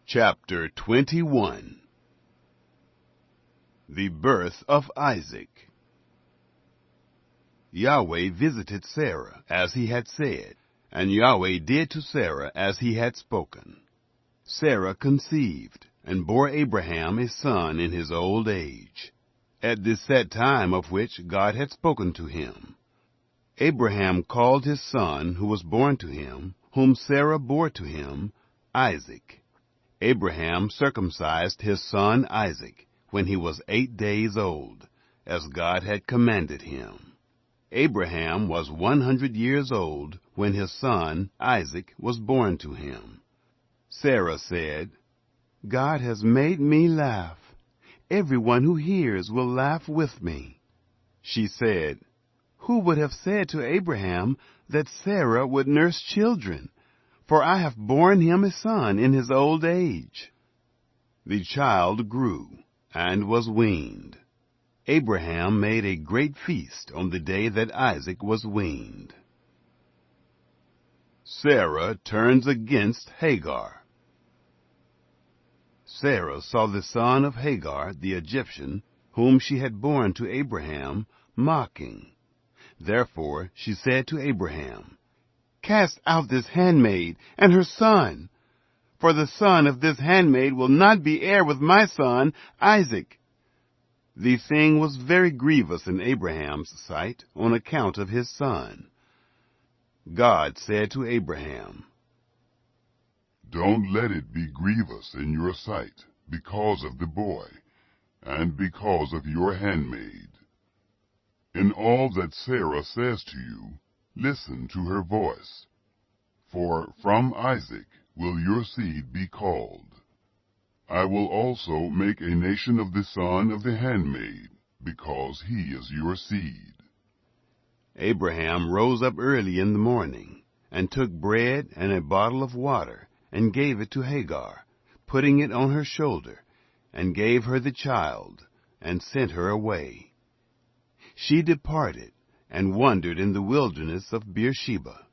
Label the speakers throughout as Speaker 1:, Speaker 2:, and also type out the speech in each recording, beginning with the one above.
Speaker 1: Chapter 21. The Birth of Isaac. Yahweh visited Sarah as he had said, and Yahweh did to Sarah as he had spoken. Sarah conceived, and bore Abraham a son in his old age, at the set time of which God had spoken to him. Abraham called his son who was born to him, whom Sarah bore to him, Isaac. Abraham circumcised his son Isaac when he was 8 days old, as God had commanded him. Abraham was 100 years old when his son Isaac was born to him. Sarah said, "God has made me laugh. Everyone who hears will laugh with me." She said, "Who would have said to Abraham that Sarah would nurse children? For I have borne him a son in his old age." The child grew and was weaned. Abraham made a great feast on the day that Isaac was weaned. Sarah turns against Hagar. Sarah saw the son of Hagar the Egyptian, whom she had borne to Abraham, mocking. Therefore she said to Abraham, "Cast out this handmaid and her son, for the son of this handmaid will not be heir with my son Isaac." The thing was very grievous in Abraham's sight on account of his son. God said to Abraham,
Speaker 2: "Don't let it be grievous in your sight because of the boy, and because of your handmaid. In all that Sarah says to you, listen to her voice. For from Isaac will your seed be called. I will also make a nation of the son of the handmaid, because he is your seed."
Speaker 1: Abraham rose up early in the morning, and took bread and a bottle of water, and gave it to Hagar, putting it on her shoulder, and gave her the child, and sent her away. She departed, and wandered in the wilderness of Beersheba.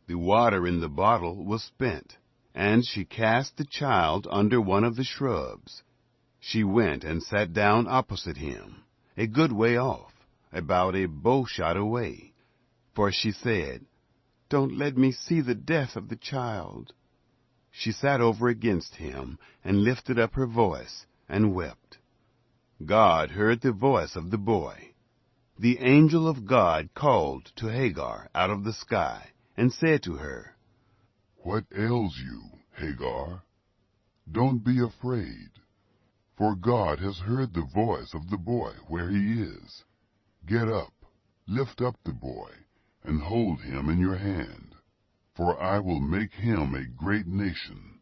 Speaker 1: The water in the bottle was spent, and she cast the child under one of the shrubs. She went and sat down opposite him, a good way off, about a bow-shot away. For she said, "Don't let me see the death of the child." She sat over against him, and lifted up her voice, and wept. God heard the voice of the boy. The angel of God called to Hagar out of the sky, and said to her,
Speaker 2: "What ails you, Hagar? Don't be afraid, for God has heard the voice of the boy where he is. Get up, lift up the boy, and hold him in your hand, for I will make him a great nation."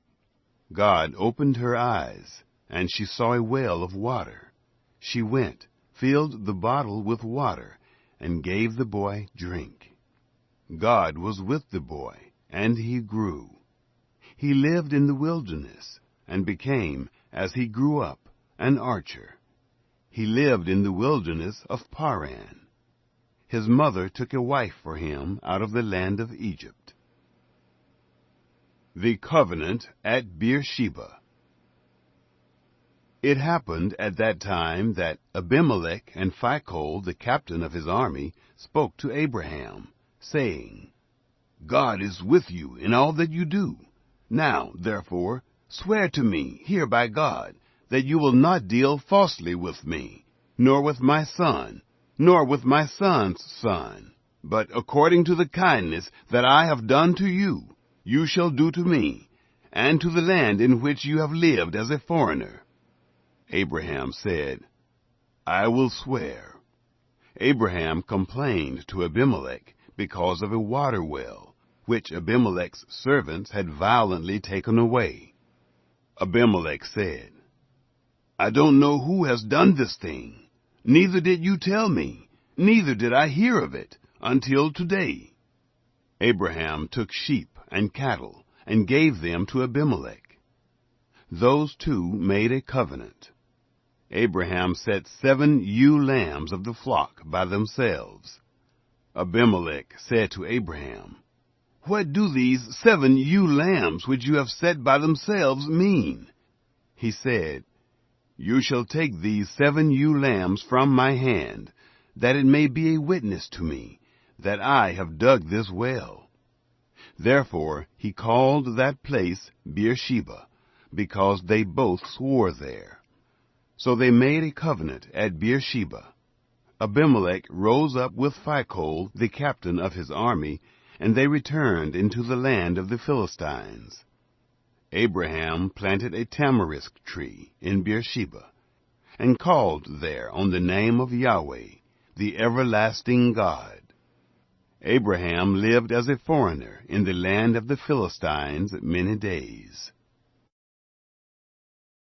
Speaker 1: God opened her eyes, and she saw a well of water. She went, filled the bottle with water, and gave the boy drink. God was with the boy, and he grew. He lived in the wilderness, and became, as he grew up, an archer. He lived in the wilderness of Paran. His mother took a wife for him out of the land of Egypt. The covenant at Beersheba. It happened at that time that Abimelech and Phicol, the captain of his army, spoke to Abraham, saying, "God is with you in all that you do. Now, therefore, swear to me here by God, that you will not deal falsely with me, nor with my son, nor with my son's son, but according to the kindness that I have done to you, you shall do to me, and to the land in which you have lived as a foreigner." Abraham said, "I will swear." Abraham complained to Abimelech because of a water well, which Abimelech's servants had violently taken away. Abimelech said, "I don't know who has done this thing. Neither did you tell me, neither did I hear of it, until today." Abraham took sheep and cattle, and gave them to Abimelech. Those two made a covenant. Abraham set 7 ewe lambs of the flock by themselves. Abimelech said to Abraham, "What do these 7 ewe lambs which you have set by themselves mean?" He said, "You shall take these 7 ewe lambs from my hand, that it may be a witness to me, that I have dug this well." Therefore he called that place Beersheba, because they both swore there. So they made a covenant at Beersheba. Abimelech rose up with Phicol, the captain of his army, and they returned into the land of the Philistines. Abraham planted a tamarisk tree in Beersheba, and called there on the name of Yahweh, the everlasting God. Abraham lived as a foreigner in the land of the Philistines many days.